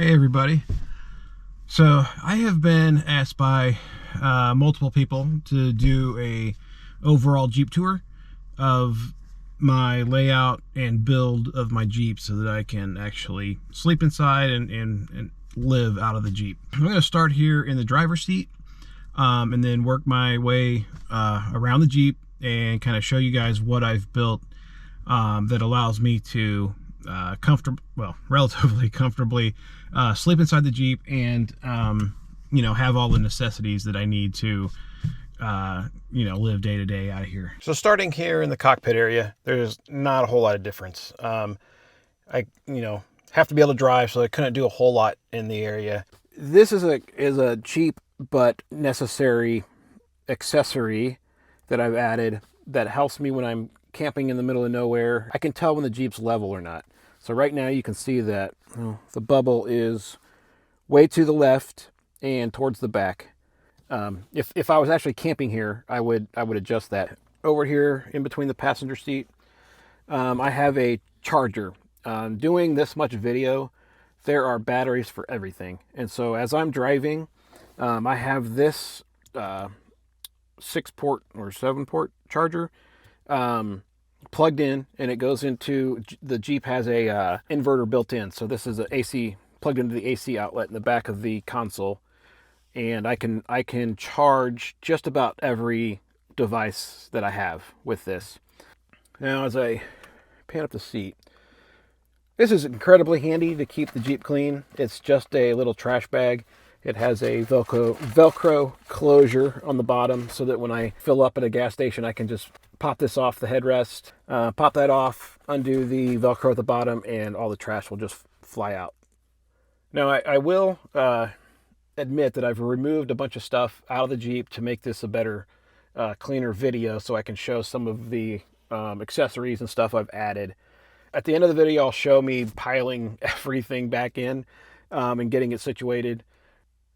Hey everybody. So I have been asked by multiple people to do a overall Jeep tour of my layout and build of my Jeep so that I can actually sleep inside and live out of the Jeep. I'm going to start here in the driver's seat and then work my way around the Jeep and kind of show you guys what I've built that allows me to relatively comfortably sleep inside the Jeep and have all the necessities that I need to live day to day out of here. So starting here in the cockpit area, there's not a whole lot of difference. I have to be able to drive, so I couldn't do a whole lot in the area. This is a cheap but necessary accessory that I've added that helps me when I'm camping in the middle of nowhere. I can tell when the Jeep's level or not. So right now you can see that the bubble is way to the left and towards the back. If I was actually camping here, I would adjust that. Over here in between the passenger seat, I have a charger. Doing this much video, there are batteries for everything. And so as I'm driving, I have this 6-port or 7-port charger plugged in, and it goes into the Jeep. Has a inverter built in, so this is an AC plugged into the AC outlet in the back of the console, and I can charge just about every device that I have with this. Now as I pan up the seat, this is incredibly handy to keep the Jeep clean. It's just a little trash bag. It has a Velcro closure on the bottom so that when I fill up at a gas station, I can just pop this off the headrest, pop that off, undo the Velcro at the bottom, and all the trash will just fly out. Now, I will admit that I've removed a bunch of stuff out of the Jeep to make this a better, cleaner video so I can show some of the accessories and stuff I've added. At the end of the video, I'll show me piling everything back in and getting it situated.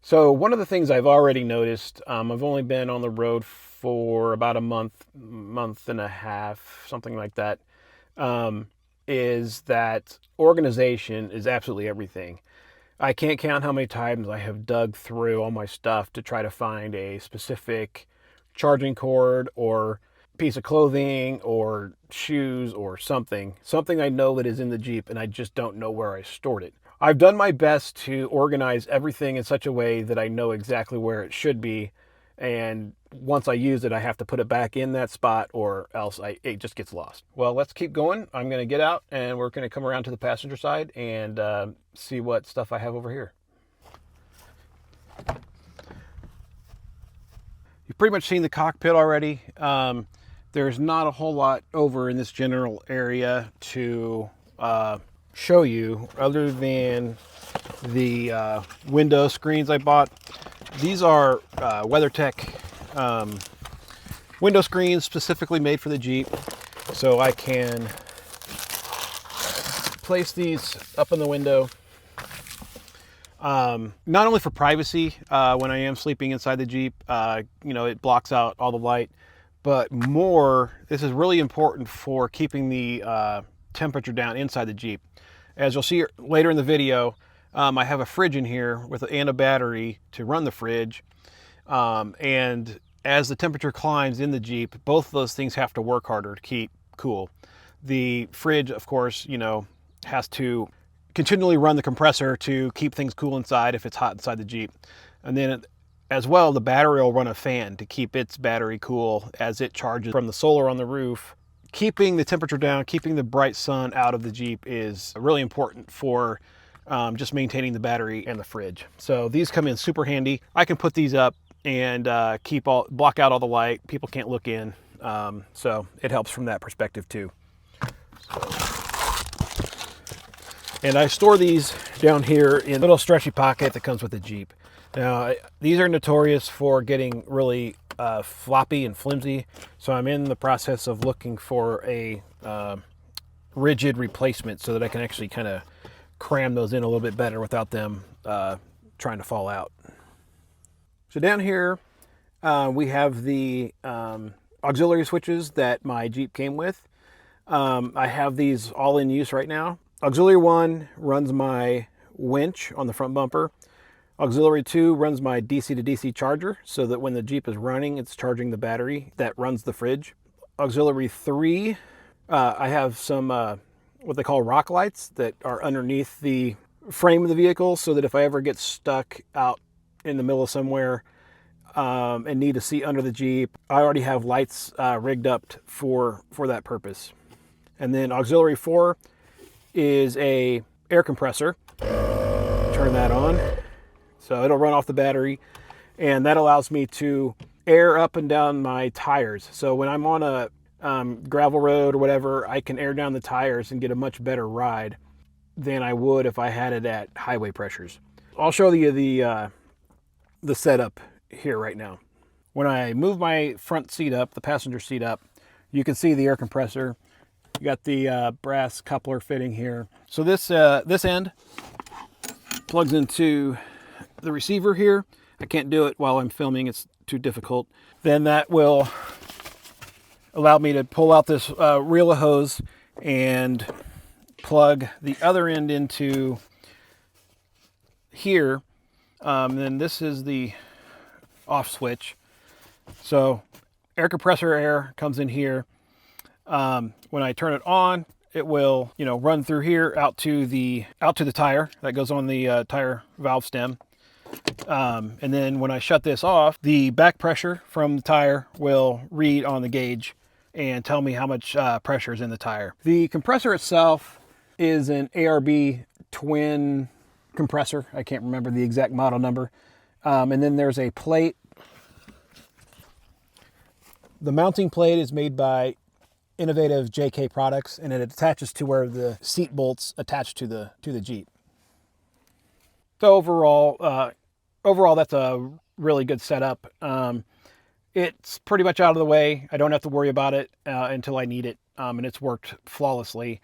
So one of the things I've already noticed, I've only been on the road for about a month and a half, something like that, is that organization is absolutely everything. I can't count how many times I have dug through all my stuff to try to find a specific charging cord or piece of clothing or shoes or something I know that is in the Jeep, and I just don't know where I stored it. I've done my best to organize everything in such a way that I know exactly where it should be, and once I use it, I have to put it back in that spot or else it just gets lost. Well, let's keep going. I'm going to get out and we're going to come around to the passenger side and see what stuff I have over here. You've pretty much seen the cockpit already. There's not a whole lot over in this general area to show you other than the window screens I bought. These are WeatherTech window screens specifically made for the Jeep, so I can place these up in the window, not only for privacy when I am sleeping inside the Jeep, it blocks out all the light, but this is really important for keeping the temperature down inside the Jeep. As you'll see later in the video, I have a fridge in here and a battery to run the fridge. And as the temperature climbs in the Jeep, both of those things have to work harder to keep cool. The fridge, of course, has to continually run the compressor to keep things cool inside if it's hot inside the Jeep. And then as well, the battery will run a fan to keep its battery cool as it charges from the solar on the roof. Keeping the temperature down, keeping the bright sun out of the Jeep is really important for just maintaining the battery and the fridge. So these come in super handy. I can put these up and block out all the light. People can't look in. So it helps from that perspective too. And I store these down here in a little stretchy pocket that comes with the Jeep. Now, these are notorious for getting really floppy and flimsy, so I'm in the process of looking for a rigid replacement so that I can actually kind of cram those in a little bit better without them trying to fall out. So down here we have the auxiliary switches that my Jeep came with. I have these all in use right now. Auxiliary 1 runs my winch on the front bumper. Auxiliary 2 runs my DC to DC charger so that when the Jeep is running, it's charging the battery that runs the fridge. Auxiliary 3, I have some what they call rock lights that are underneath the frame of the vehicle so that if I ever get stuck out in the middle of somewhere and need to see under the Jeep, I already have lights rigged up for that purpose. And then auxiliary 4 is a air compressor. Turn that on. So it'll run off the battery, and that allows me to air up and down my tires. So when I'm on a gravel road or whatever, I can air down the tires and get a much better ride than I would if I had it at highway pressures. I'll show you the setup here right now. When I move my front seat up, the passenger seat up, you can see the air compressor. You got the brass coupler fitting here. So this end plugs into the receiver here. I can't do it while I'm filming, it's too difficult. Then that will allow me to pull out this reel of hose and plug the other end into here. Then this is the off switch. So air compressor air comes in here. When I turn it on, it will, run through here out to the tire that goes on the tire valve stem. And then when I shut this off, the back pressure from the tire will read on the gauge and tell me how much pressure is in the tire. The compressor itself is an ARB twin compressor. I can't remember the exact model number. And then there's a plate. The mounting plate is made by innovative JK products, and it attaches to where the seat bolts attach to the Jeep. So overall, that's a really good setup. It's pretty much out of the way. I don't have to worry about it until I need it, and it's worked flawlessly.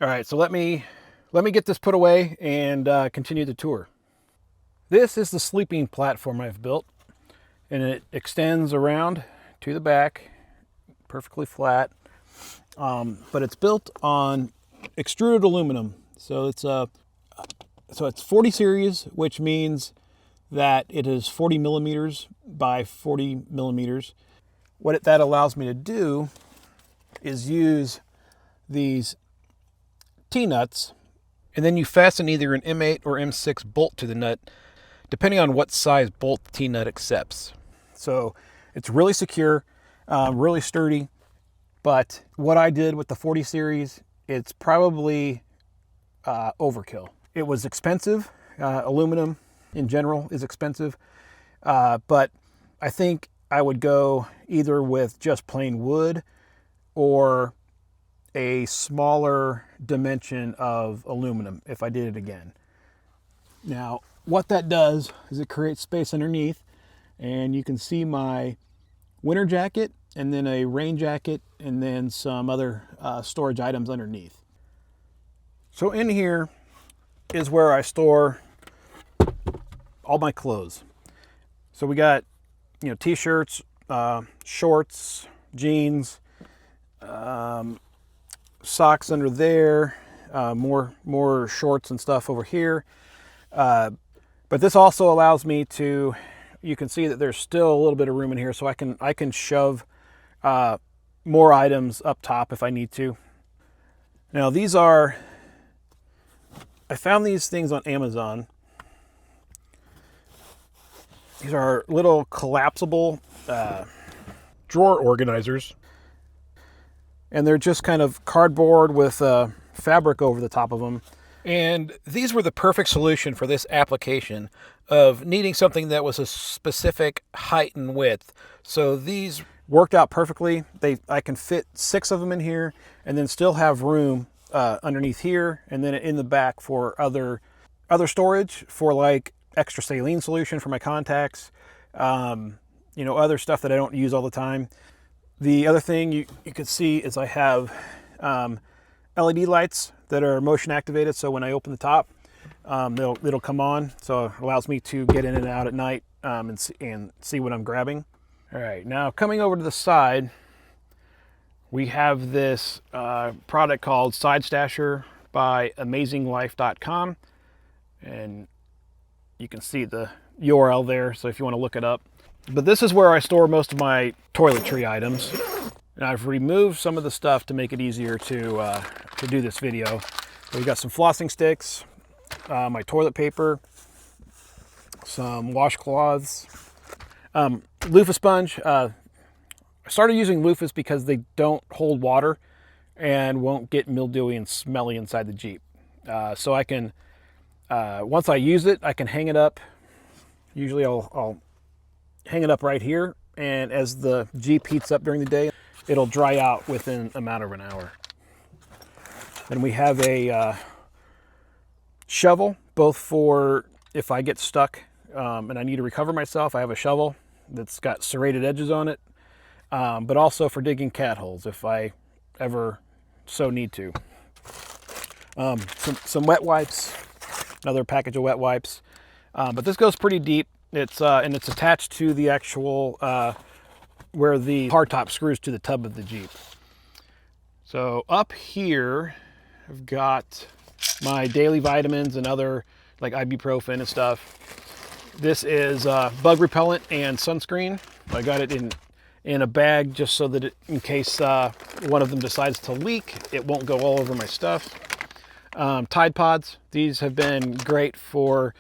All right, so let me get this put away and continue the tour. This is the sleeping platform I've built, and it extends around to the back, perfectly flat. But it's built on extruded aluminum, so it's 40 series, which means that it is 40 millimeters by 40 millimeters. What that allows me to do is use these T-nuts, and then you fasten either an M8 or M6 bolt to the nut, depending on what size bolt the T-nut accepts. So it's really secure, really sturdy. But what I did with the 40 series, it's probably overkill. It was expensive. Aluminum in general is expensive. But I think I would go either with just plain wood or a smaller dimension of aluminum if I did it again. Now, what that does is it creates space underneath, and you can see my winter jacket and then a rain jacket and then some other storage items underneath. So in here is where I store all my clothes. So we got, t-shirts, shorts, jeans, socks under there, more shorts and stuff over here. But this also allows me to, you can see that there's still a little bit of room in here, so I can shove more items up top if I need to. Now I found these things on Amazon. These are little collapsible drawer organizers, and they're just kind of cardboard with fabric over the top of them. And these were the perfect solution for this application of needing something that was a specific height and width. So these worked out perfectly. I can fit 6 of them in here and then still have room underneath here and then in the back for other storage, for like extra saline solution for my contacts, other stuff that I don't use all the time. The other thing you can see is I have LED lights that are motion activated, so when I open the top, it'll come on, so it allows me to get in and out at night and see what I'm grabbing. All right, now coming over to the side, we have this product called Sidestasher by AmazingLife.com. And you can see the URL there, so if you want to look it up. But this is where I store most of my toiletry items. And I've removed some of the stuff to make it easier to do this video. We've got some flossing sticks, my toilet paper, some washcloths, loofah sponge. I started using loofahs because they don't hold water and won't get mildewy and smelly inside the Jeep. So I can, once I use it, I can hang it up. Usually I'll hang it up right here, and as the Jeep heats up during the day, it'll dry out within a matter of an hour. Then we have a shovel, both for if I get stuck and I need to recover myself. I have a shovel that's got serrated edges on it, but also for digging cat holes if I ever so need to. Some wet wipes, another package of wet wipes, but this goes pretty deep. It's and it's attached to the actual where the hardtop screws to the tub of the Jeep. So up here, I've got my daily vitamins and other like ibuprofen and stuff. This is bug repellent and sunscreen. I got it in a bag just so that in case one of them decides to leak, it won't go all over my stuff. Tide Pods. These have been great for,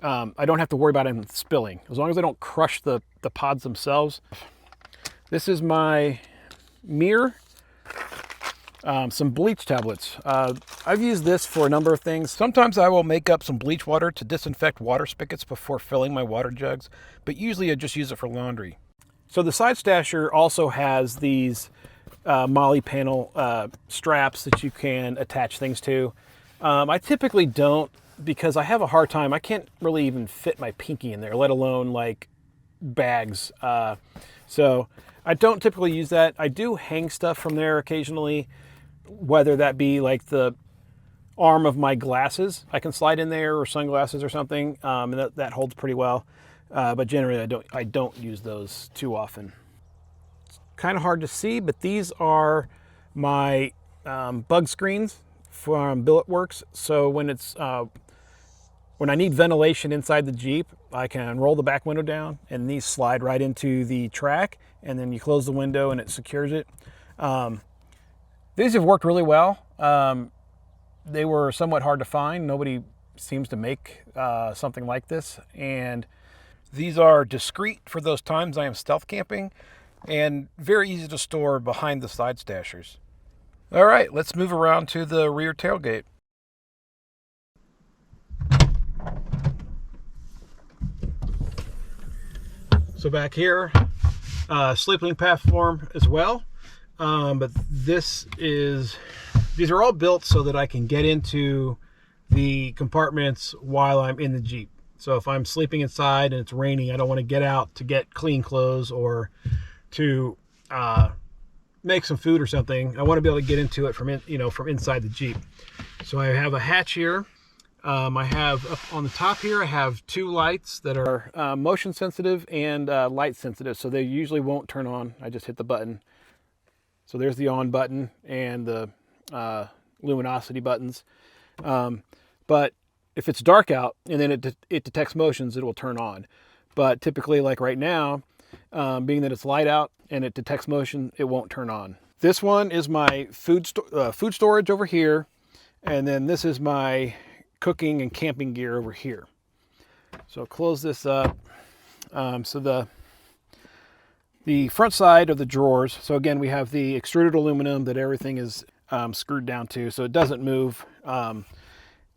I don't have to worry about them spilling, as long as I don't crush the pods themselves. This is my mirror. Some bleach tablets. I've used this for a number of things. Sometimes I will make up some bleach water to disinfect water spigots before filling my water jugs, but usually I just use it for laundry. So the Sidestasher also has these molly panel straps that you can attach things to. I typically don't, because I have a hard time. I can't really even fit my pinky in there, let alone like bags. So I don't typically use that. I do hang stuff from there occasionally, whether that be like the arm of my glasses I can slide in there, or sunglasses or something, and that holds pretty well. But generally I don't use those too often. It's kind of hard to see, but these are my bug screens from Billetworkz. So when I need ventilation inside the Jeep, I can roll the back window down and these slide right into the track, and then you close the window and it secures it. These have worked really well. They were somewhat hard to find. Nobody seems to make something like this. And these are discreet for those times I am stealth camping, and very easy to store behind the Sidestashers. All right, let's move around to the rear tailgate. So back here, sleeping platform as well, but these are all built so that I can get into the compartments while I'm in the Jeep. So if I'm sleeping inside and it's raining, I don't want to get out to get clean clothes or to make some food or something. I want to be able to get into it from inside the Jeep. So I have a hatch here. I have up on the top here, I have two lights that are motion sensitive and light sensitive, so they usually won't turn on. I just hit the button. So there's the on button and the luminosity buttons. But if it's dark out and then it detects motions, it will turn on. But typically, like right now, being that it's light out and it detects motion, it won't turn on. This one is my food storage over here, and then this is my cooking and camping gear over here. So I'll close this up. So the front side of the drawers, so again, we have the extruded aluminum that everything is screwed down to, so it doesn't move.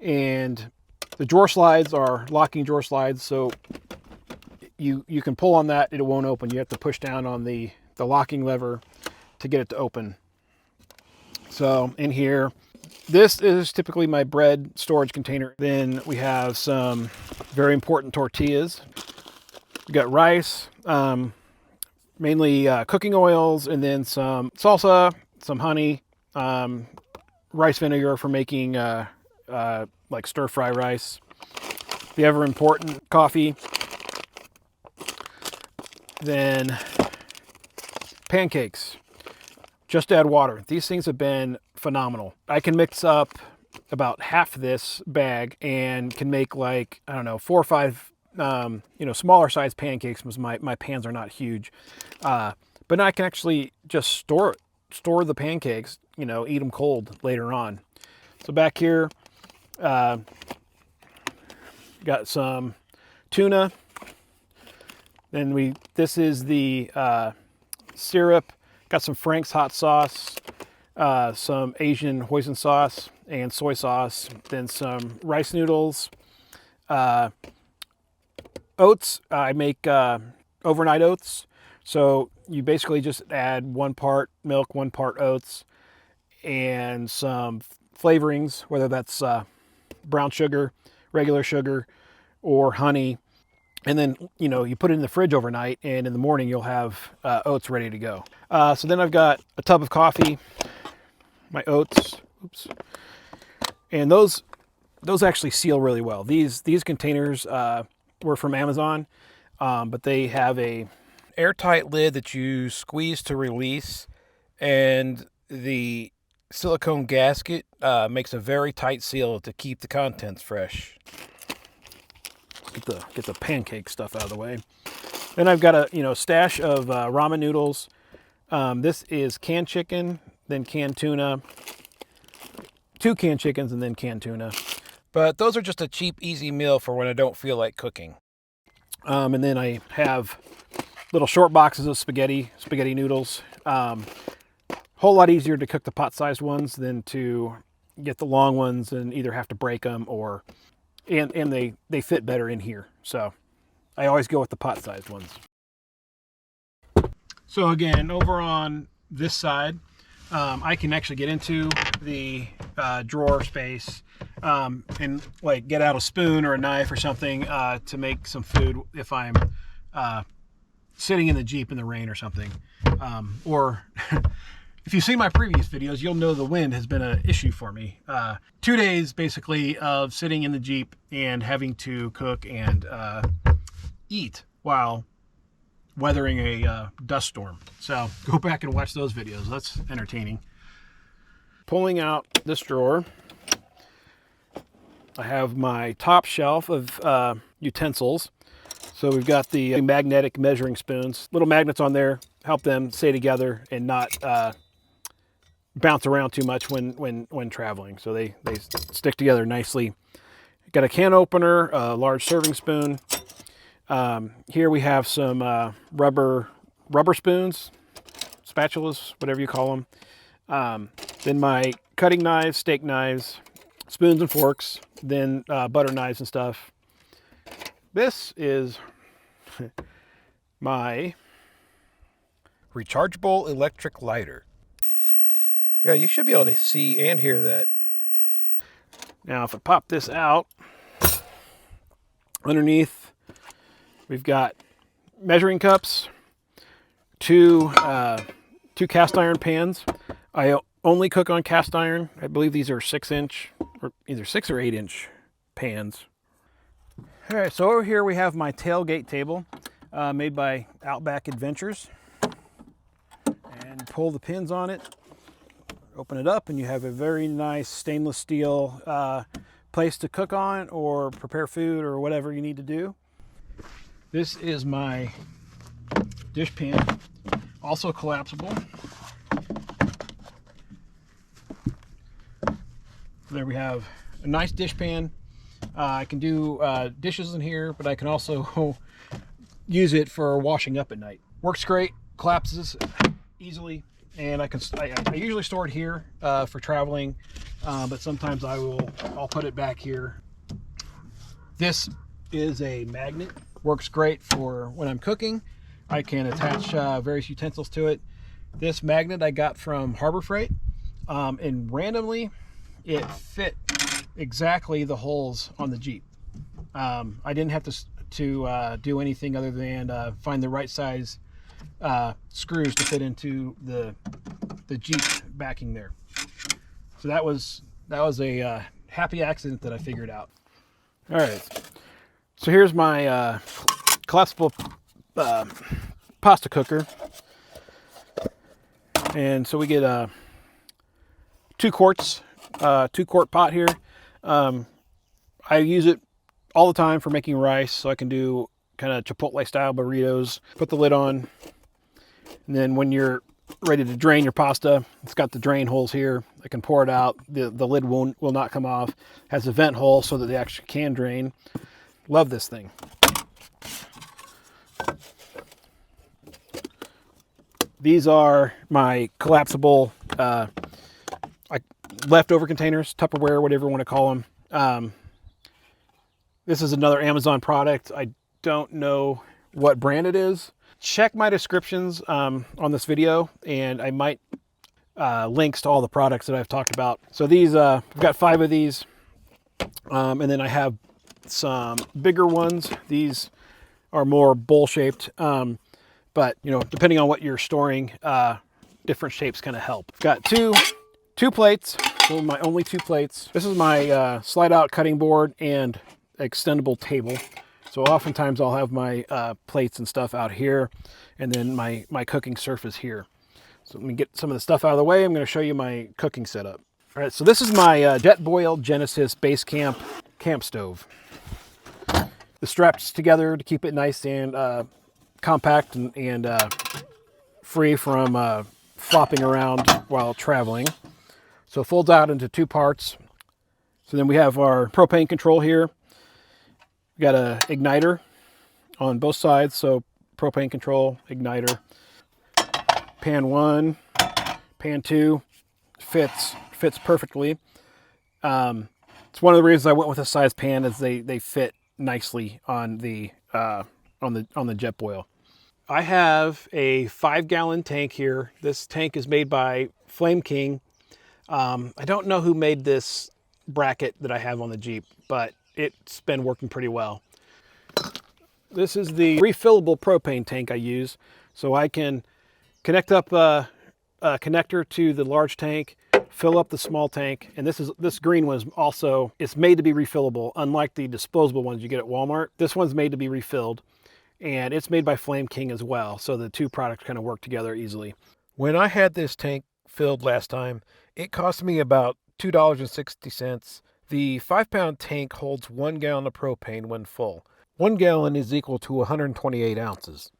And the drawer slides are locking drawer slides, so you can pull on that, it won't open. You have to push down on the locking lever to get it to open. So in here, this is typically my bread storage container. Then we have some very important tortillas. We got rice, mainly cooking oils, and then some salsa, some honey, rice vinegar for making like stir fry rice. The ever important coffee. Then pancakes. Just add water. These things have been phenomenal. I can mix up about half this bag and can make like, I don't know, 4 or 5, smaller size pancakes because my pans are not huge. But now I can actually just store the pancakes, eat them cold later on. So back here, got some tuna. Then this is the syrup. Got some Frank's hot sauce, some Asian hoisin sauce and soy sauce. Then some rice noodles, oats. I make overnight oats. So you basically just add 1 part milk, 1 part oats, and some flavorings, whether that's brown sugar, regular sugar, or honey. And then, you put it in the fridge overnight, and in the morning you'll have oats ready to go. So then I've got a tub of coffee, my oats, oops, and those actually seal really well. These containers were from Amazon, but they have a airtight lid that you squeeze to release, and the silicone gasket makes a very tight seal to keep the contents fresh. Get the pancake stuff out of the way. Then I've got a stash of ramen noodles. This is canned chicken, then canned tuna, 2 canned chickens, and then canned tuna. But those are just a cheap, easy meal for when I don't feel like cooking. And then I have little short boxes of spaghetti noodles. Whole lot easier to cook the pot-sized ones than to get the long ones and either have to break them or, and they fit better in here. So I always go with the pot-sized ones. So again, over on this side, I can actually get into the drawer space and like get out a spoon or a knife or something to make some food if I'm sitting in the Jeep in the rain or something. Or if you've seen my previous videos, you'll know the wind has been an issue for me. 2 days basically of sitting in the Jeep and having to cook and eat while weathering a dust storm. So go back and watch those videos. That's entertaining. Pulling out this drawer, I have my top shelf of utensils. So we've got the magnetic measuring spoons. Little magnets on there help them stay together and not bounce around too much when traveling. So they stick together nicely. Got a can opener, a large serving spoon. Here we have some rubber spoons, spatulas, whatever you call them. Then my cutting knives, steak knives, spoons and forks, then butter knives and stuff. This is my rechargeable electric lighter. Yeah, you should be able to see and hear that. Now, if I pop this out, underneath we've got measuring cups, two cast iron pans. I only cook on cast iron. I believe these are 6-inch, or either 6 or 8-inch pans. All right, so over here we have my tailgate table made by Outback Adventures. And pull the pins on it, open it up, and you have a very nice stainless steel place to cook on or prepare food or whatever you need to do. This is my dish pan, also collapsible. There we have a nice dish pan. I can do dishes in here, but I can also use it for washing up at night. Works great, collapses easily, and I usually store it here for traveling, but sometimes I'll put it back here. This is a magnet. Works great for when I'm cooking. I can attach various utensils to it. This magnet I got from Harbor Freight, and randomly it fit exactly the holes on the Jeep. I didn't have to do anything other than find the right size screws to fit into the Jeep backing there. So that was a happy accident that I figured out. All right, so here's my collapsible pasta cooker, and so we get 2 quarts 2-quart pot here. I use it all the time for making rice, so I can do kind of Chipotle style burritos. Put the lid on, and then when you're ready to drain your pasta, it's got the drain holes here. I can pour it out. The lid will not come off. It has a vent hole so that they actually can drain. Love this thing. These are my collapsible leftover containers, Tupperware, whatever you want to call them. This is another Amazon product. I don't know what brand it is. Check my descriptions on this video, and I might links to all the products that I've talked about. So these, I've got 5 of these, and then I have some bigger ones. These are more bowl-shaped, but you know, depending on what you're storing, different shapes kind of help. I've got two plates. So my only 2 plates. This is my slide-out cutting board and extendable table. So oftentimes I'll have my plates and stuff out here, and then my cooking surface here. So let me get some of the stuff out of the way. I'm going to show you my cooking setup. All right, so this is my Jetboil Genesis Base Camp stove. The straps together to keep it nice and compact and free from flopping around while traveling. So it folds out into 2 parts. So then we have our propane control here. We got a igniter on both sides. So propane control, igniter. Pan 1, pan 2 fits perfectly. It's one of the reasons I went with a size pan, is they fit nicely on the Jetboil. I have a 5-gallon tank here. This tank is made by Flame King. I don't know who made this bracket that I have on the Jeep, but it's been working pretty well. This is the refillable propane tank I use. So I can connect up a connector to the large tank, fill up the small tank, and this green one is also, it's made to be refillable, unlike the disposable ones you get at Walmart. This one's made to be refilled, and it's made by Flame King as well, so the 2 products kind of work together easily. When I had this tank filled last time, it cost me about $2.60. The 5-pound tank holds 1 gallon of propane when full. 1 gallon is equal to 128 ounces.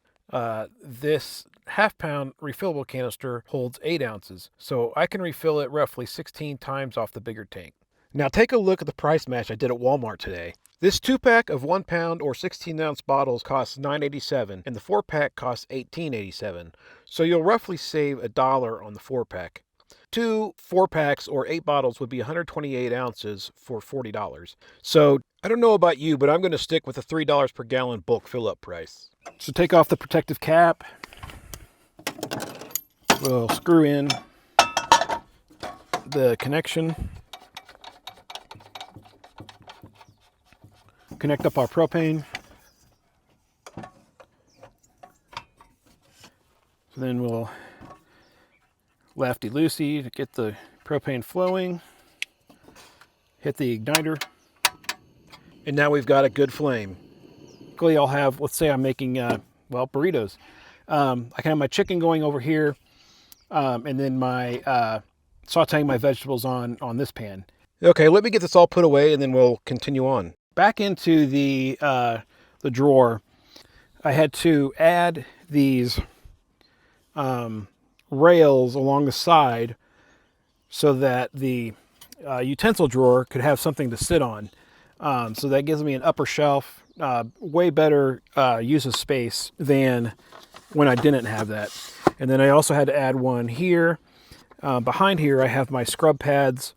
This half-pound refillable canister holds 8 ounces, so I can refill it roughly 16 times off the bigger tank. Now take a look at the price match I did at Walmart today. This 2-pack of 1-pound or 16-ounce bottles costs $9.87, and the 4-pack costs $18.87. So you'll roughly save $1 on the 4-pack. 2 4-packs or 8 bottles would be 128 ounces for $40. So I don't know about you, but I'm going to stick with the $3 per gallon bulk fill-up price. So take off the protective cap. We'll screw in the connection. Connect up our propane. So then we'll lefty-loosey to get the propane flowing. Hit the igniter. And now we've got a good flame. Typically I'll have, let's say I'm making, burritos. I can have my chicken going over here, and then my sauteing my vegetables on this pan. Okay, let me get this all put away and then we'll continue on. Back into the drawer, I had to add these rails along the side so that the utensil drawer could have something to sit on. So that gives me an upper shelf, way better use of space than when I didn't have that. And then I also had to add one here. Behind here I have my scrub pads.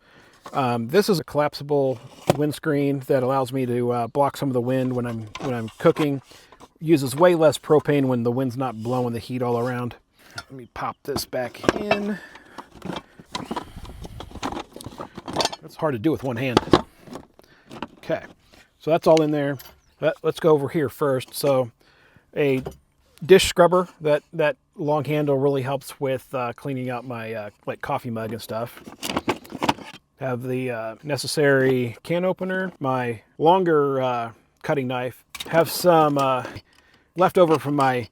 This is a collapsible windscreen that allows me to block some of the wind when I'm cooking. Uses way less propane when the wind's not blowing the heat all around. Let me pop this back in. That's hard to do with one hand. Okay, so that's all in there. Let's go over here first. So a dish scrubber, that long handle really helps with cleaning out my like coffee mug and stuff. Have the necessary can opener, my longer cutting knife. Have some leftover from my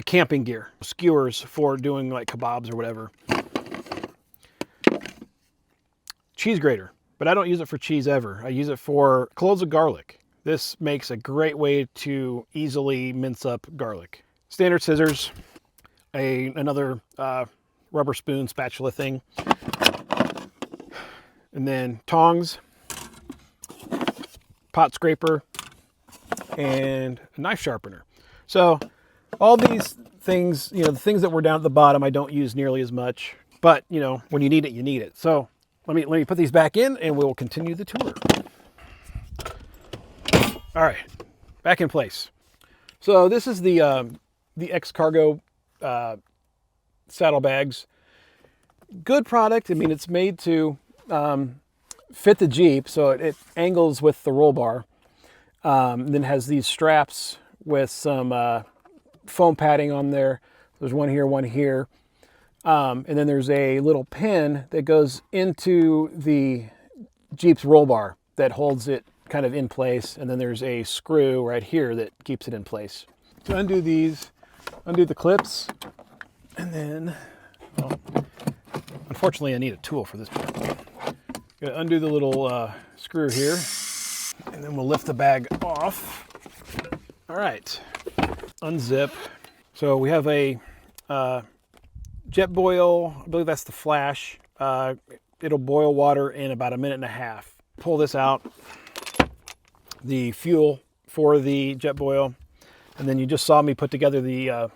camping gear, skewers for doing like kebabs or whatever. cheese grater, but I don't use it for cheese ever. I use it for cloves of garlic. This makes a great way to easily mince up garlic. Standard scissors, another rubber spoon spatula thing, and then tongs, pot scraper, and a knife sharpener. So all these things, the things that were down at the bottom, I don't use nearly as much, but when you need it, you need it. So let me put these back in and we'll continue the tour. All right, back in place. So this is the X-Cargo saddlebags. Good product. I mean, it's made to fit the Jeep, so it angles with the roll bar. Then has these straps with some foam padding on there. There's one here, one here. And then there's a little pin that goes into the Jeep's roll bar that holds it kind of in place. And then there's a screw right here that keeps it in place. To undo these, undo the clips, and then, well, unfortunately I need a tool for this part. Gonna undo the little screw here, and then we'll lift the bag off. All right, unzip. So we have a jet boil, I believe that's the flash. It'll boil water in about 1.5 minutes. Pull this out, the fuel for the jet boil, and then you just saw me put together the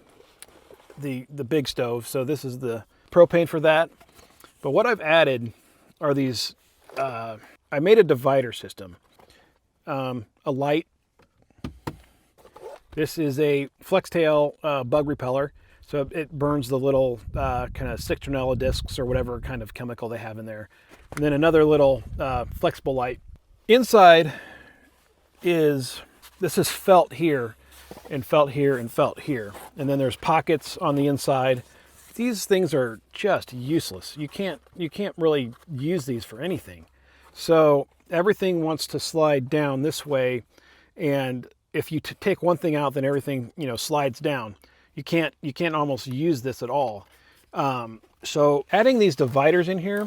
big stove. So this is the propane for that. But what I've added are these, I made a divider system, a light. This is a Flextail bug repeller. So it burns the little kind of citronella discs or whatever kind of chemical they have in there. And then another little flexible light. Inside this is felt here and felt here and felt here. And then there's pockets on the inside. These things are just useless. You can't really use these for anything. So everything wants to slide down this way, and if you take one thing out, then everything slides down. You can't almost use this at all. So adding these dividers in here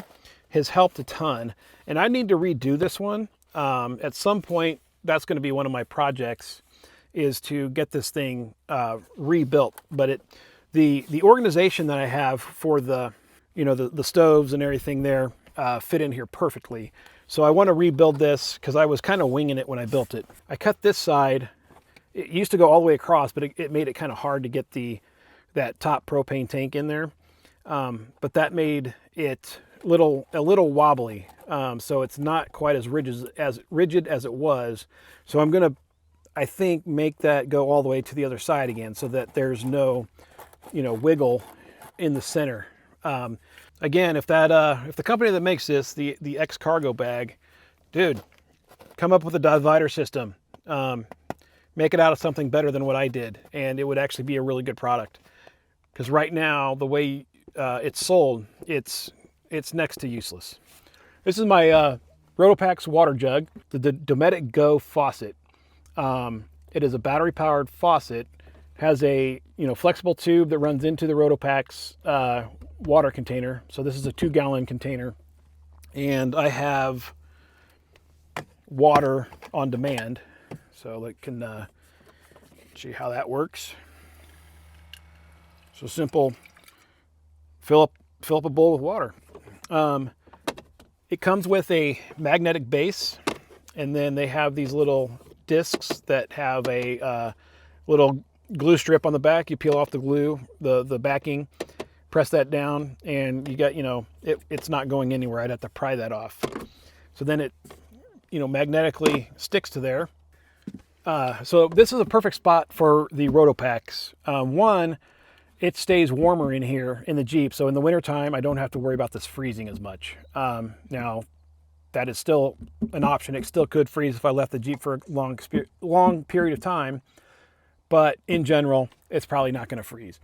has helped a ton, and I need to redo this one. At some point, that's going to be one of my projects, is to get this thing rebuilt. But the organization that I have for the stoves and everything there fit in here perfectly. So I want to rebuild this because I was kind of winging it when I built it. I cut this side. It used to go all the way across, but it made it kind of hard to get that top propane tank in there. But that made it a little wobbly. So it's not quite as rigid as it was. So I'm gonna, I think, make that go all the way to the other side again, so that there's no wiggle in the center. Again, if the company that makes this, the X-Cargo bag, dude, come up with a divider system. Make it out of something better than what I did, and it would actually be a really good product. Because right now, the way it's sold, it's next to useless. This is my Rotopax water jug, the Dometic Go faucet. It is a battery-powered faucet. Has a flexible tube that runs into the Rotopax water container. So this is a 2-gallon container, and I have water on demand. So I can show you how that works. So simple, fill up a bowl with water. It comes with a magnetic base, and then they have these little discs that have a little glue strip on the back. You peel off the glue, the backing, press that down, and you got, it's not going anywhere. I'd have to pry that off. So then it, magnetically sticks to there. So this is a perfect spot for the Rotopax. One, it stays warmer in here in the Jeep. So in the wintertime, I don't have to worry about this freezing as much. Now, that is still an option. It still could freeze if I left the Jeep for a long period of time. But in general, it's probably not going to freeze.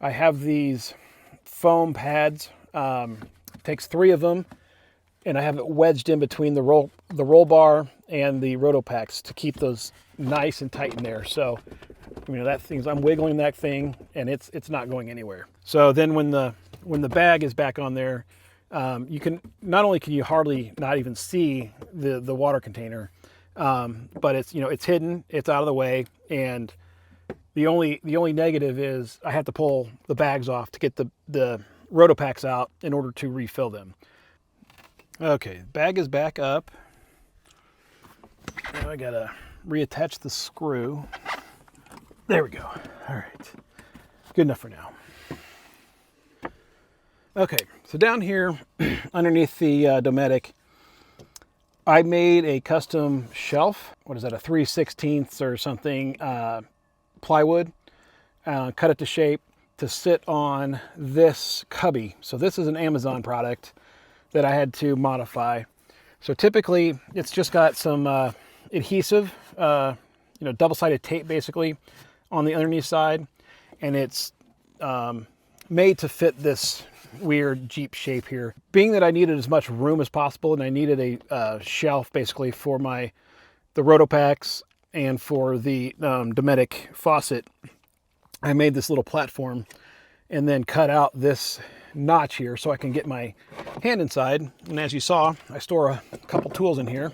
I have these foam pads. Takes 3 of them, and I have it wedged in between the roll bar and the Rotopax to keep those nice and tight in there. So, that thing's, I'm wiggling that thing, and it's not going anywhere. So then when the bag is back on there, You can, not only can you hardly not even see the water container, but it's, you know, it's hidden, it's out of the way, and the only negative is I have to pull the bags off to get the rotopacks out in order to refill them. Okay, bag is back up. Now I gotta reattach the screw. There we go. All right, good enough for now. Okay, so down here underneath the Dometic, I made a custom shelf. What is that, a 3/16 or something plywood, cut it to shape to sit on this cubby. So this is an Amazon product that I had to modify. So typically it's just got some adhesive, you know, double-sided tape basically on the underneath side, and it's made to fit this weird Jeep shape here. Being that I needed as much room as possible, and I needed a shelf basically for the rotopacks and for the Dometic faucet, I made this little platform and then cut out this notch here so I can get my hand inside. And as you saw, I store a couple tools in here.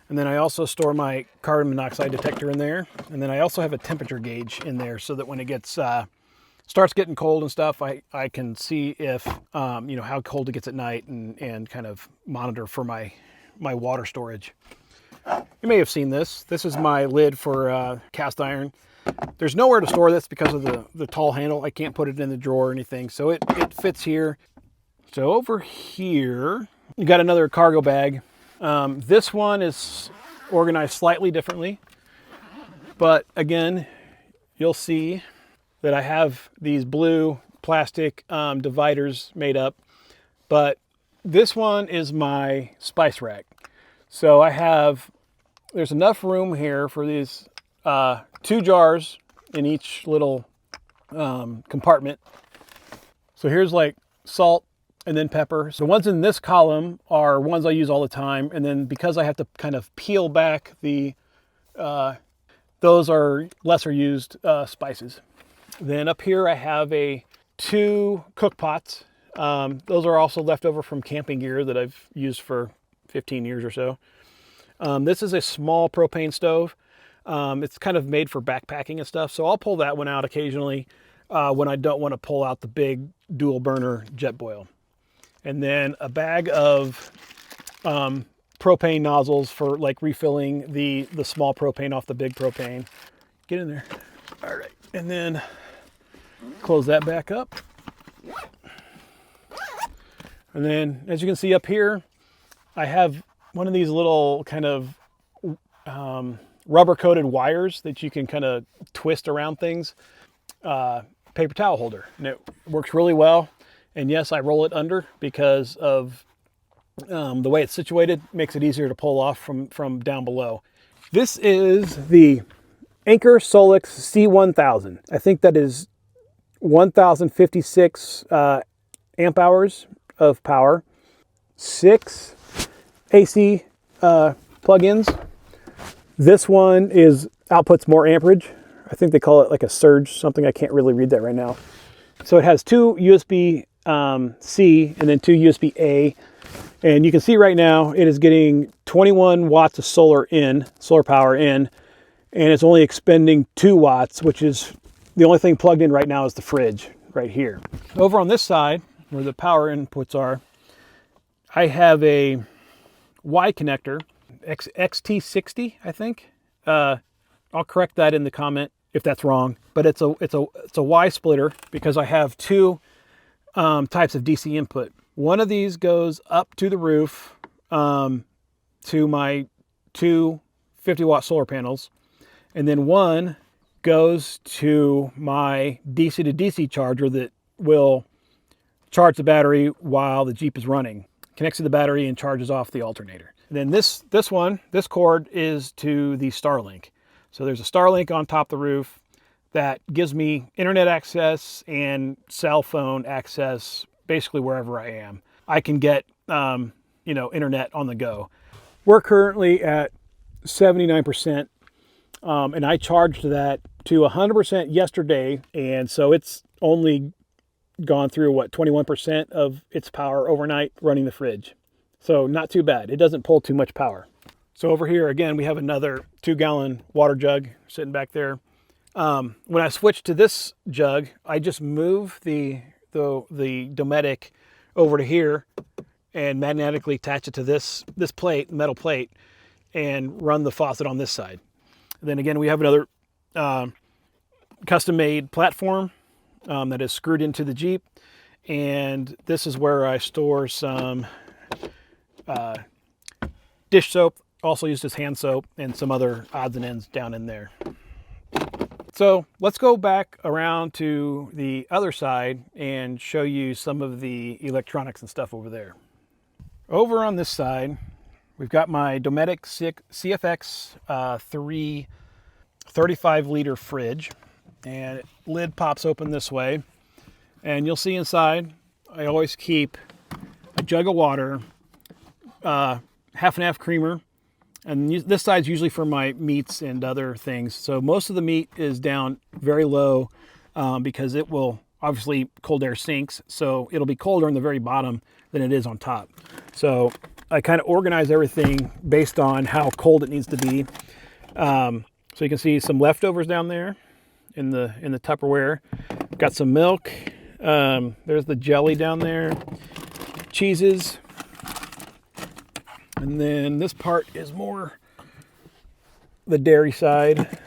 And then I also store my carbon monoxide detector in there. And then I also have a temperature gauge in there so that when it gets starts getting cold and stuff, I can see if, you know, how cold it gets at night, and kind of monitor for my water storage. You may have seen this. This is my lid for cast iron. There's nowhere to store this because of the tall handle. I can't put it in the drawer or anything, so it fits here. So over here, you got another cargo bag. This one is organized slightly differently, but again, you'll see that I have these blue plastic dividers made up, but this one is my spice rack. So there's enough room here for these 2 jars in each little compartment. So here's like salt and then pepper. So the ones in this column are ones I use all the time, and then because I have to kind of peel back those are lesser used spices. Then up here I have 2 cook pots. Those are also left over from camping gear that I've used for 15 years or so. This is a small propane stove. It's kind of made for backpacking and stuff, so I'll pull that one out occasionally when I don't want to pull out the big dual burner jet boil. And then a bag of propane nozzles for like refilling the small propane off the big propane. Get in there. All right, and then close that back up. And then as you can see up here, I have one of these little kind of rubber coated wires that you can kind of twist around things. Paper towel holder, and it works really well. And yes, I roll it under because of the way it's situated. Makes it easier to pull off from down below. This is the Anker Solix C1000. I think that is 1056 amp hours of power, 6 AC plug-ins. This one outputs more amperage. I think they call it like a surge something. I can't really read that right now. So it has 2 USB C and then 2 USB A. And you can see right now it is getting 21 watts of solar power in, and it's only expending 2 watts, which is the only thing plugged in right now is the fridge right here. Over on this side, where the power inputs are, I have a Y connector, XT60, I think. I'll correct that in the comment if that's wrong, but it's a Y splitter because I have 2 types of DC input. One of these goes up to the roof to my 2 50-watt solar panels, and then one goes to my DC to DC charger that will charge the battery while the Jeep is running. Connects to the battery and charges off the alternator. And then this cord is to the Starlink. So there's a Starlink on top of the roof that gives me internet access and cell phone access basically wherever I am. I can get internet on the go. We're currently at 79%, and I charged that to 100% yesterday, and so it's only gone through, what, 21% of its power overnight running the fridge. So not too bad. It doesn't pull too much power. So over here, again, we have another 2-gallon water jug sitting back there. When I switch to this jug, I just move the Dometic over to here and magnetically attach it to this plate, metal plate, and run the faucet on this side. And then again, we have another custom-made platform that is screwed into the Jeep, and this is where I store some dish soap, also used as hand soap, and some other odds and ends down in there. So let's go back around to the other side and show you some of the electronics and stuff over there. Over on this side, we've got my Dometic CFX 3 35-liter fridge, and lid pops open this way, and you'll see inside I always keep a jug of water, half and half creamer, and this side's usually for my meats and other things. So most of the meat is down very low because it will, obviously cold air sinks, so it'll be colder in the very bottom than it is on top. So I kind of organize everything based on how cold it needs to be. So you can see some leftovers down there in the Tupperware. Got some milk. There's the jelly down there. Cheeses. And then this part is more the dairy side.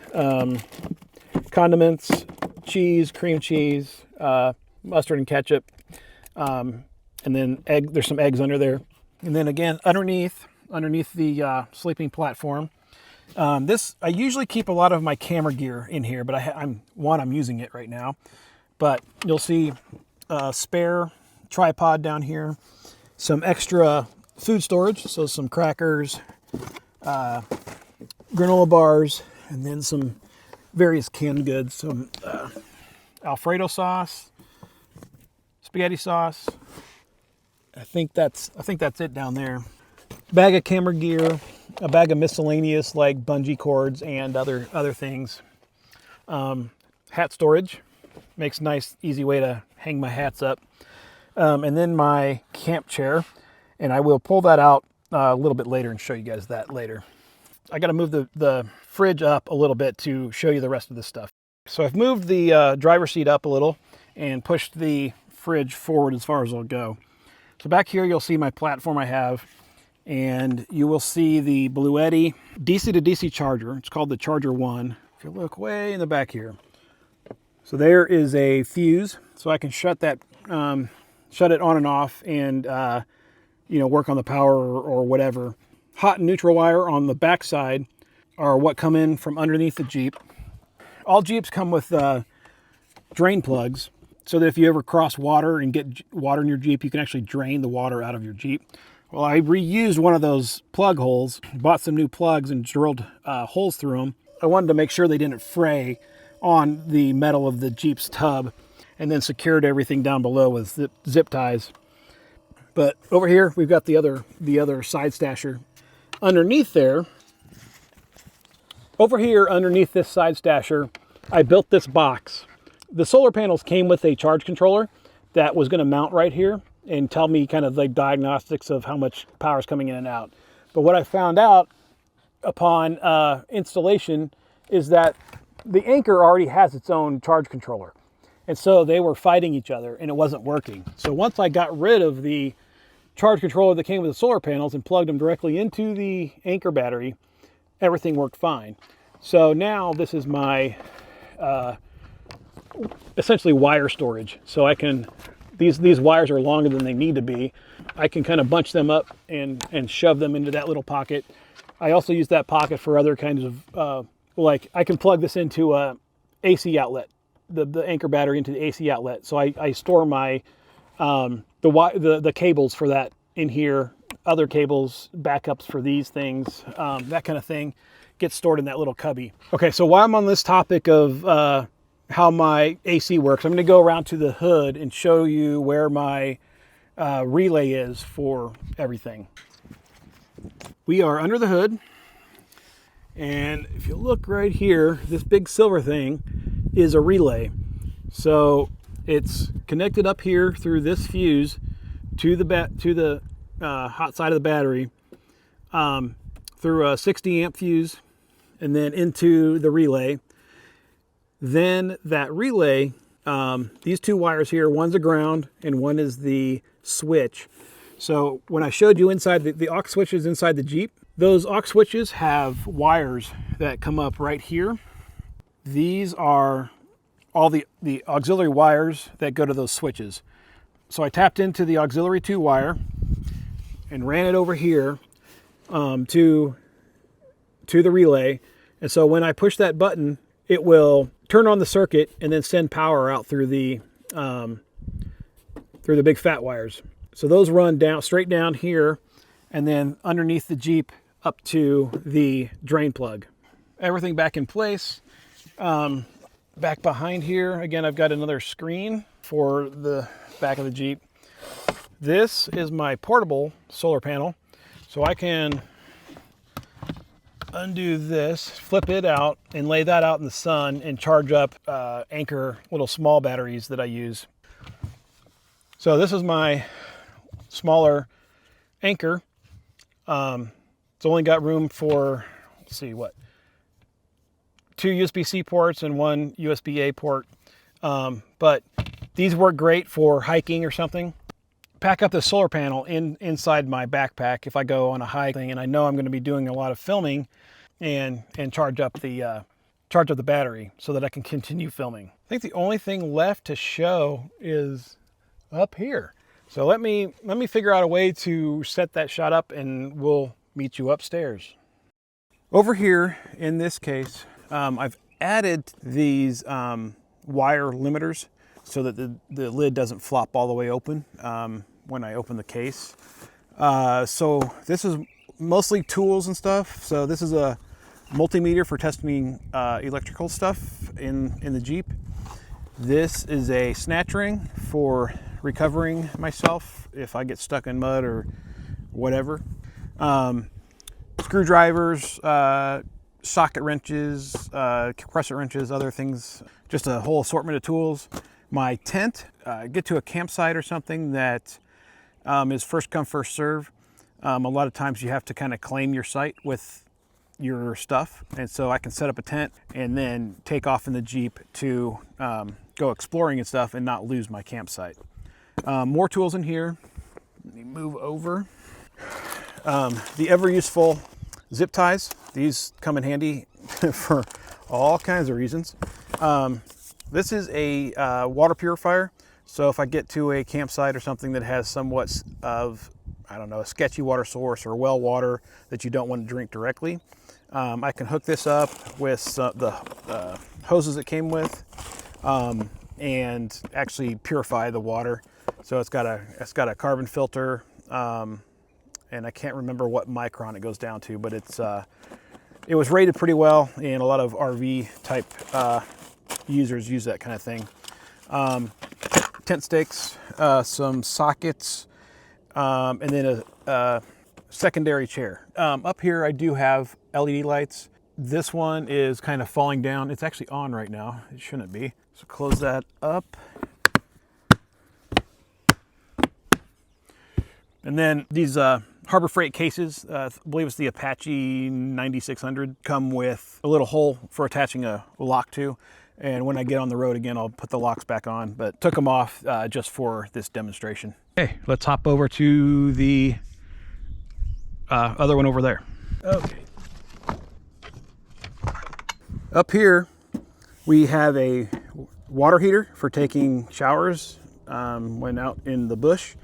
Condiments, cheese, cream cheese, mustard and ketchup. And then there's some eggs under there. And then again, underneath the sleeping platform, I usually keep a lot of my camera gear in here, but I'm using it right now. But you'll see a spare tripod down here, some extra food storage, so some crackers, granola bars, and then some various canned goods, some Alfredo sauce, spaghetti sauce. I think that's it down there. Bag of camera gear, a bag of miscellaneous like bungee cords and other things. Hat storage, makes a nice easy way to hang my hats up. And then my camp chair, and I will pull that out a little bit later and show you guys that later. I got to move the fridge up a little bit to show you the rest of this stuff. So I've moved the driver's seat up a little and pushed the fridge forward as far as it'll go. So back here you'll see my platform I have, and you will see the Bluetti DC to DC charger. It's called the Charger 1. If you look way in the back here. So there is a fuse, so I can shut it on and off, and work on the power or whatever. Hot and neutral wire on the back side are what come in from underneath the Jeep. All Jeeps come with drain plugs, so that if you ever cross water and get water in your Jeep, you can actually drain the water out of your Jeep. Well, I reused one of those plug holes, bought some new plugs and drilled holes through them. I wanted to make sure they didn't fray on the metal of the Jeep's tub, and then secured everything down below with zip ties. But over here we've got the other Sidestasher. Underneath there, over here underneath this Sidestasher, I built this box. The solar panels came with a charge controller that was going to mount right here and tell me kind of like diagnostics of how much power is coming in and out. But what I found out upon installation is that the Anchor already has its own charge controller. And so they were fighting each other and it wasn't working. So once I got rid of the charge controller that came with the solar panels and plugged them directly into the Anchor battery, everything worked fine. So now this is my essentially wire storage. So I can, these wires are longer than they need to be. I can kind of bunch them up and shove them into that little pocket. I also use that pocket for other kinds of, like I can plug this into a AC outlet, the Anchor battery into the AC outlet. So I store my, the cables for that in here, other cables, backups for these things, that kind of thing gets stored in that little cubby. Okay, so while I'm on this topic of how my AC works, I'm going to go around to the hood and show you where my relay is for everything. We are under the hood, and if you look right here, this big silver thing is a relay. So It's connected up here through this fuse to the hot side of the battery, through a 60 amp fuse, and then into the relay. Then that relay, these two wires here, one's a ground and one is the switch. So when I showed you inside the aux switches inside the Jeep, those aux switches have wires that come up right here. These are all the auxiliary wires that go to those switches. So I tapped into the auxiliary 2 wire and ran it over here to the relay. And so when I push that button, it will turn on the circuit and then send power out through the big fat wires. So those run down straight down here and then underneath the Jeep up to the drain plug. Everything back in place. Back behind here, again, I've got another screen for the back of the Jeep. This is my portable solar panel. So I can undo this, flip it out, and lay that out in the sun and charge up Anchor little small batteries that I use. So this is my smaller Anchor. It's only got room for, let's see, what? 2 USB-C ports and 1 USB-A port. But these work great for hiking or something. Pack up the solar panel inside my backpack if I go on a hike thing and I know I'm going to be doing a lot of filming, and charge up the battery so that I can continue filming. I think the only thing left to show is up here. So let me figure out a way to set that shot up and we'll meet you upstairs. Over here in this case, I've added these wire limiters so that the lid doesn't flop all the way open when I open the case. So this is mostly tools and stuff. So this is a multimeter for testing electrical stuff in the Jeep. This is a snatch ring for recovering myself if I get stuck in mud or whatever. Screwdrivers, socket wrenches, compressor wrenches, other things, just a whole assortment of tools. My tent, get to a campsite or something that is first come, first serve. A lot of times you have to kind of claim your site with your stuff. And so I can set up a tent and then take off in the Jeep to go exploring and stuff and not lose my campsite. More tools in here. Let me move over. The ever useful zip ties. These come in handy for all kinds of reasons. This is a water purifier. So if I get to a campsite or something that has somewhat of, I don't know, a sketchy water source or well water that you don't want to drink directly, I can hook this up with the hoses it came with and actually purify the water. So it's got a carbon filter, and I can't remember what micron it goes down to, but it was rated pretty well, and a lot of RV type users use that kind of thing. Tent stakes, some sockets, and then a secondary chair. Up here I do have LED lights. This one is kind of falling down. It's actually on right now. It shouldn't be. So close that up. And then these Harbor Freight cases, I believe it's the Apache 9600, come with a little hole for attaching a lock to. And when I get on the road again, I'll put the locks back on, but took them off just for this demonstration. Okay, let's hop over to the other one over there. Okay. Up here, we have a water heater for taking showers when out in the bush.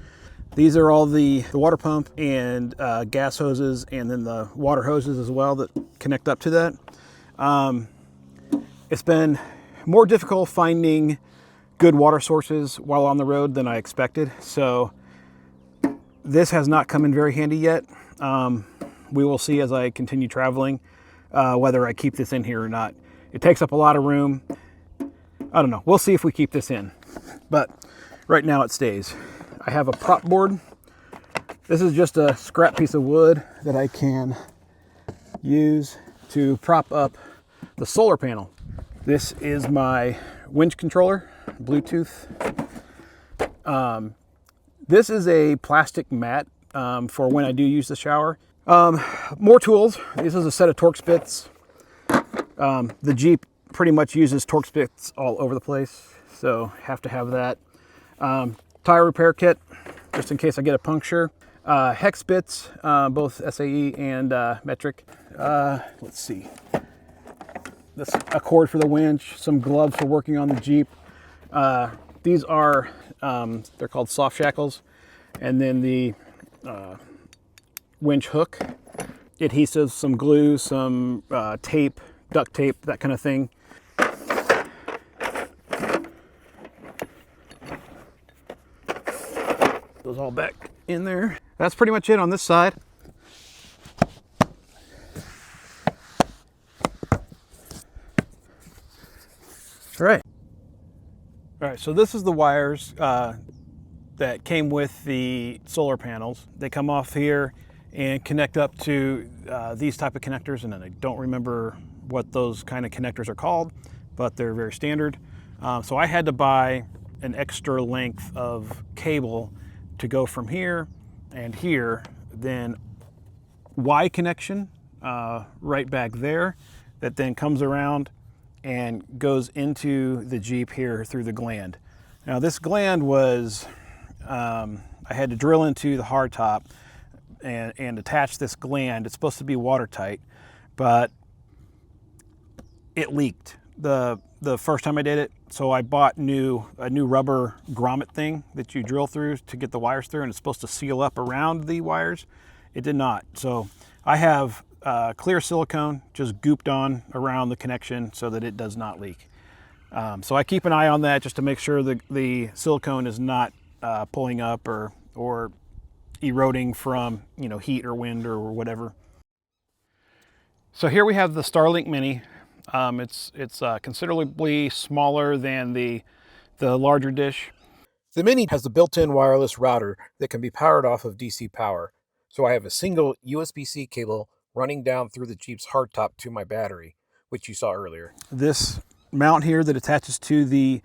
These are all the water pump and gas hoses, and then the water hoses as well that connect up to that. It's been more difficult finding good water sources while on the road than I expected. So this has not come in very handy yet. We will see as I continue traveling whether I keep this in here or not. It takes up a lot of room. I don't know. We'll see if we keep this in. But right now it stays. I have a prop board. This is just a scrap piece of wood that I can use to prop up the solar panel. This is my winch controller Bluetooth. This is a plastic mat for when I do use the shower. More tools. This is a set of Torx bits. The Jeep pretty much uses Torx bits all over the place, so have to have that. Tire repair kit, just in case I get a puncture. Hex bits, both SAE and metric. Let's see. This, a cord for the winch, some gloves for working on the Jeep. These are, they're called soft shackles. And then the winch hook, adhesives, some glue, some tape, duct tape, that kind of thing. Those all back in there. That's pretty much it on this side. All right. All right, so this is the wires that came with the solar panels. They come off here and connect up to these type of connectors, and then I don't remember what those kind of connectors are called, but they're very standard. So I had to buy an extra length of cable to go from here and here, then Y connection right back there that then comes around and goes into the Jeep here through the gland. Now this gland was, I had to drill into the hardtop and attach this gland. It's supposed to be watertight, but it leaked the first time I did it. So I bought a new rubber grommet thing that you drill through to get the wires through, and it's supposed to seal up around the wires. It did not. So I have clear silicone just gooped on around the connection so that it does not leak. So I keep an eye on that just to make sure the silicone is not pulling up or eroding from, you know, heat or wind or whatever. So here we have the Starlink Mini. It's considerably smaller than the larger dish. The Mini has the built-in wireless router that can be powered off of DC power. So I have a single USB-C cable running down through the Jeep's hardtop to my battery, which you saw earlier. This mount here that attaches to the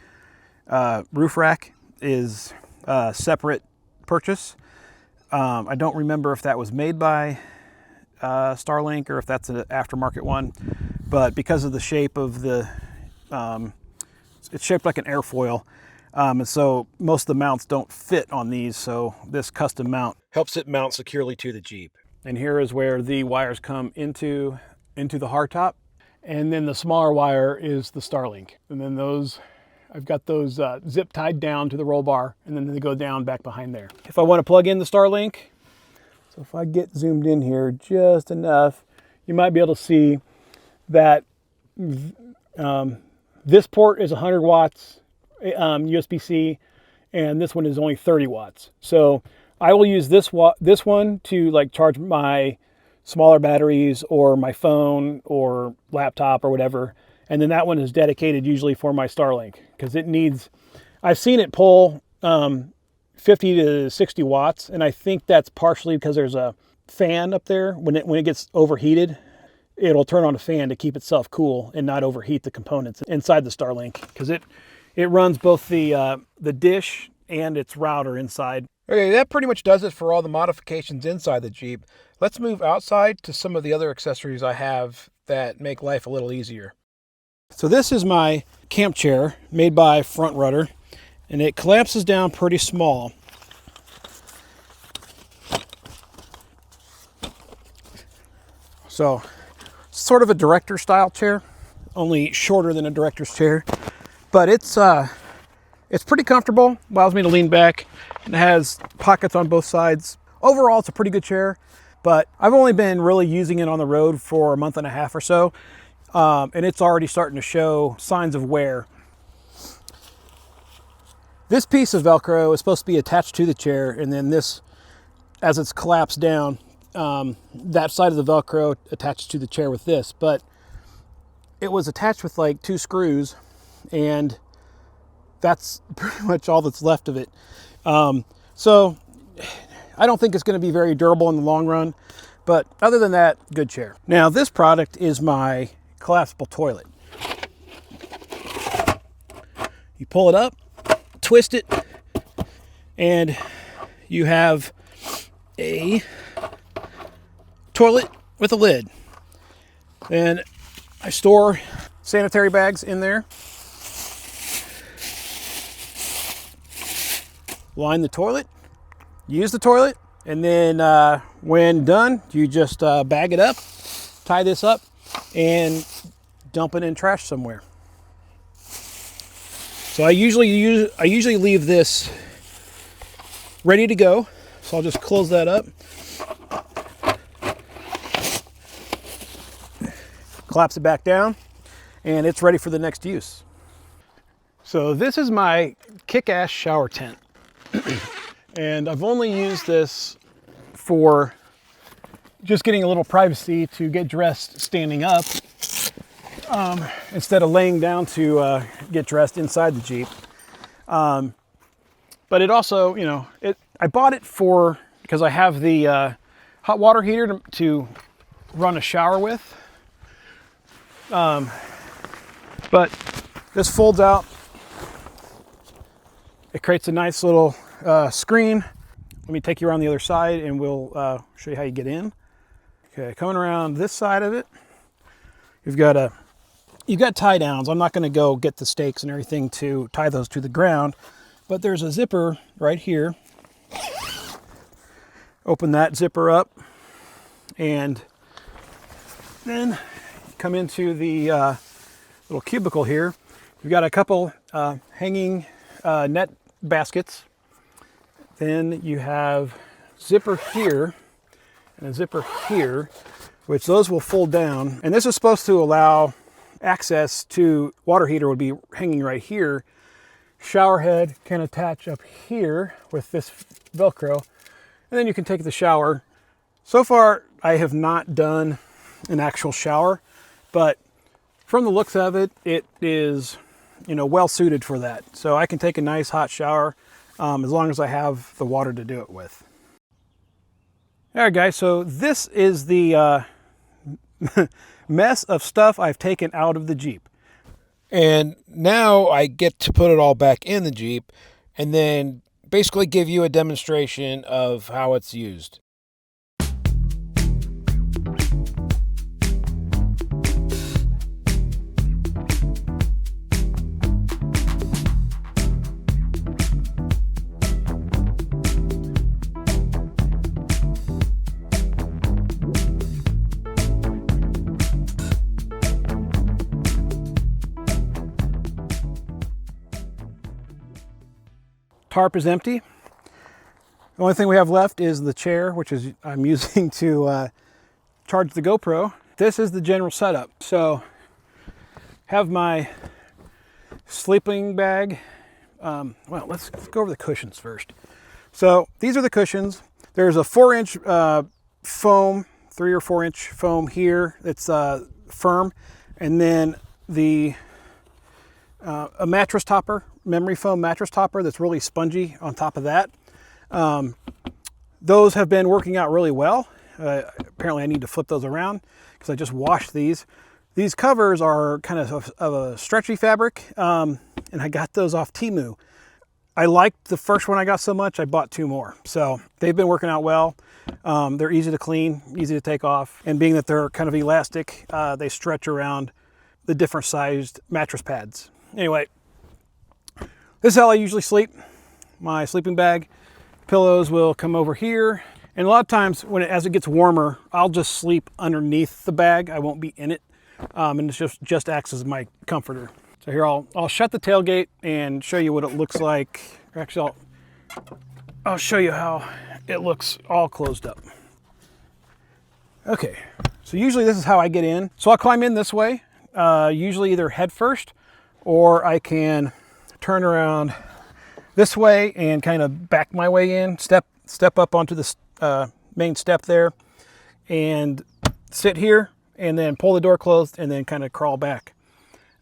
roof rack is a separate purchase. I don't remember if that was made by Starlink or if that's an aftermarket one, but because of the shape of the, it's shaped like an airfoil, and so most of the mounts don't fit on these, so this custom mount helps it mount securely to the Jeep. And here is where the wires come into the hardtop, and then the smaller wire is the Starlink. And then those, I've got those zip tied down to the roll bar, and then they go down back behind there. If I want to plug in the Starlink, so if I get zoomed in here just enough, you might be able to see that this port is 100 watts USB-C, and this one is only 30 watts. So I will use this one to like charge my smaller batteries or my phone or laptop or whatever. And then that one is dedicated usually for my Starlink because it needs, I've seen it pull 50 to 60 watts. And I think that's partially because there's a fan up there. When it gets overheated, it'll turn on a fan to keep itself cool and not overheat the components inside the Starlink, because it runs both the dish and its router inside. Okay, that pretty much does it for all the modifications inside the Jeep. Let's move outside to some of the other accessories I have that make life a little easier. So this is my camp chair made by Front Rudder, and it collapses down pretty small. So sort of a director style chair, only shorter than a director's chair, but it's pretty comfortable, allows me to lean back, and it has pockets on both sides. Overall, it's a pretty good chair, but I've only been really using it on the road for a month and a half or so, and it's already starting to show signs of wear. This piece of Velcro is supposed to be attached to the chair, and then this, as it's collapsed down, that side of the Velcro attaches to the chair with this, but it was attached with like 2 screws, and that's pretty much all that's left of it. So I don't think it's going to be very durable in the long run, but other than that, good chair. Now this product is my collapsible toilet. You pull it up, twist it, and you have a toilet with a lid. And I store sanitary bags in there. Line the toilet, use the toilet, and then when done, you just bag it up, tie this up, and dump it in trash somewhere. So I usually leave this ready to go. So I'll just close that up, collapse it back down, and it's ready for the next use. So this is my kick-ass shower tent. And I've only used this for just getting a little privacy to get dressed standing up instead of laying down to get dressed inside the Jeep. But it also, you know, I bought it because I have the hot water heater to run a shower with. But this folds out. It creates a nice little screen. Let me take you around the other side and we'll show you how you get in. Okay, coming around this side of it, you've got tie downs. I'm not going to go get the stakes and everything to tie those to the ground, but there's a zipper right here. Open that zipper up, and then come into the little cubicle here. We've got a couple hanging net baskets. Then you have zipper here and a zipper here, which those will fold down. And this is supposed to allow access to water heater would be hanging right here. Shower head can attach up here with this Velcro, and then you can take the shower. So far, I have not done an actual shower, but from the looks of it, it is, you know, well suited for that. So I can take a nice hot shower as long as I have the water to do it with. All right, guys, so this is the mess of stuff I've taken out of the Jeep. And now I get to put it all back in the Jeep and then basically give you a demonstration of how it's used. Tarp is empty. The only thing we have left is the chair, which is I'm using to charge the GoPro. This is the general setup. So have my sleeping bag. Well, let's go over the cushions first. So these are the cushions. There's a 4-inch foam, 3 or 4-inch foam here. It's firm, and then a mattress topper, memory foam mattress topper that's really spongy on top of that. Those have been working out really well. Apparently I need to flip those around because I just washed these. These covers are kind of a stretchy fabric, and I got those off Temu. I liked the first one I got so much, I bought 2 more. So they've been working out well. They're easy to clean, easy to take off, and being that they're kind of elastic, they stretch around the different sized mattress pads. Anyway, this is how I usually sleep. My sleeping bag. Pillows will come over here. And a lot of times as it gets warmer, I'll just sleep underneath the bag. I won't be in it. And it just acts as my comforter. So here I'll shut the tailgate and show you what it looks like. Actually, I'll show you how it looks all closed up. Okay, so usually this is how I get in. So I'll climb in this way, usually either head first, or I can turn around this way and kind of back my way in, step up onto the main step there, and sit here, and then pull the door closed, and then kind of crawl back.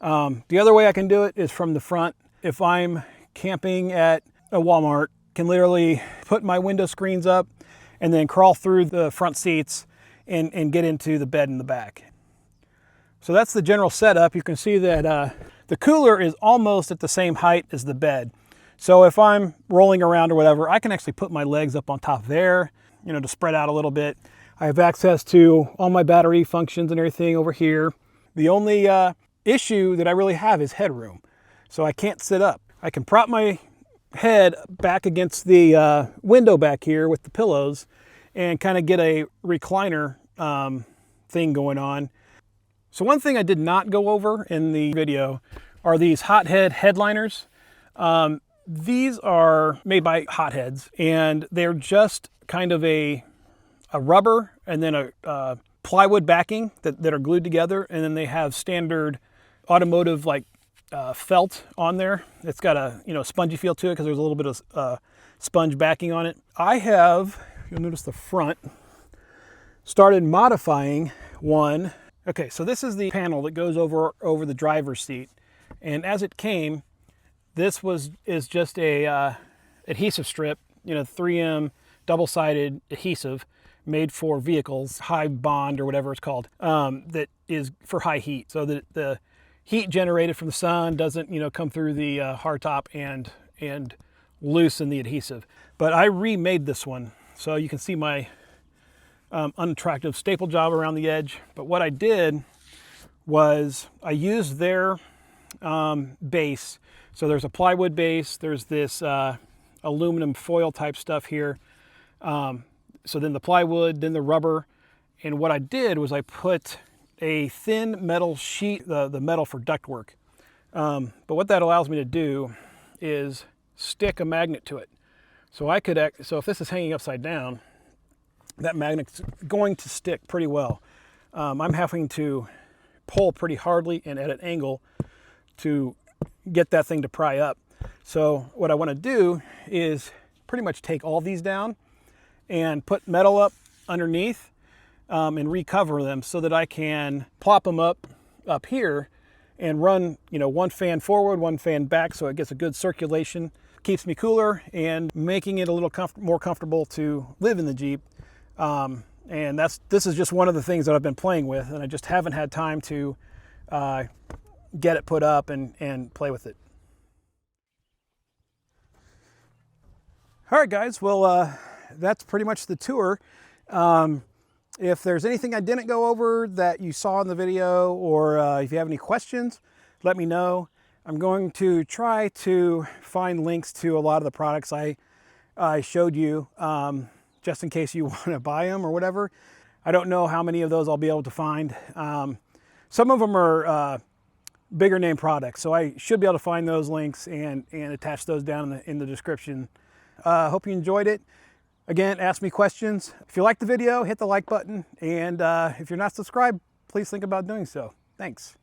The other way I can do it is from the front. If I'm camping at a Walmart, I can literally put my window screens up and then crawl through the front seats and get into the bed in the back. So that's the general setup. You can see that the cooler is almost at the same height as the bed. So if I'm rolling around or whatever, I can actually put my legs up on top there, you know, to spread out a little bit. I have access to all my battery functions and everything over here. The only issue that I really have is headroom. So I can't sit up. I can prop my head back against the window back here with the pillows and kind of get a recliner thing going on. So one thing I did not go over in the video are these hothead headliners. These are made by Hotheads, and they're just kind of a rubber and then a plywood backing that are glued together, and then they have standard automotive like felt on there. It's got a, you know, spongy feel to it because there's a little bit of sponge backing on it. I have, you'll notice the front, started modifying one. Okay, so this is the panel that goes over the driver's seat, and as it came, this is just a adhesive strip, you know, 3M double-sided adhesive made for vehicles, high bond or whatever it's called, that is for high heat, so that the heat generated from the sun doesn't, you know, come through the hardtop and loosen the adhesive. But I remade this one, so you can see my unattractive staple job around the edge. But what I did was I used their base. So there's a plywood base, there's this aluminum foil type stuff here. So then the plywood, then the rubber. And what I did was I put a thin metal sheet, the metal for ductwork. But what that allows me to do is stick a magnet to it. So so if this is hanging upside down, that magnet's going to stick pretty well. I'm having to pull pretty hardly and at an angle to get that thing to pry up. So what I want to do is pretty much take all these down and put metal up underneath and recover them so that I can plop them up here and run, you know, one fan forward, one fan back, so it gets a good circulation, keeps me cooler and making it a little more comfortable to live in the Jeep. And this is just one of the things that I've been playing with, and I just haven't had time to get it put up and play with it. All right, guys, well, that's pretty much the tour. If there's anything I didn't go over that you saw in the video, or if you have any questions, let me know. I'm going to try to find links to a lot of the products I showed you, just in case you want to buy them or whatever. I don't know how many of those I'll be able to find. Some of them are bigger name products, so I should be able to find those links and attach those down in the description. Hope you enjoyed it. Again, ask me questions. If you liked the video, hit the like button, and if you're not subscribed, please think about doing so. Thanks.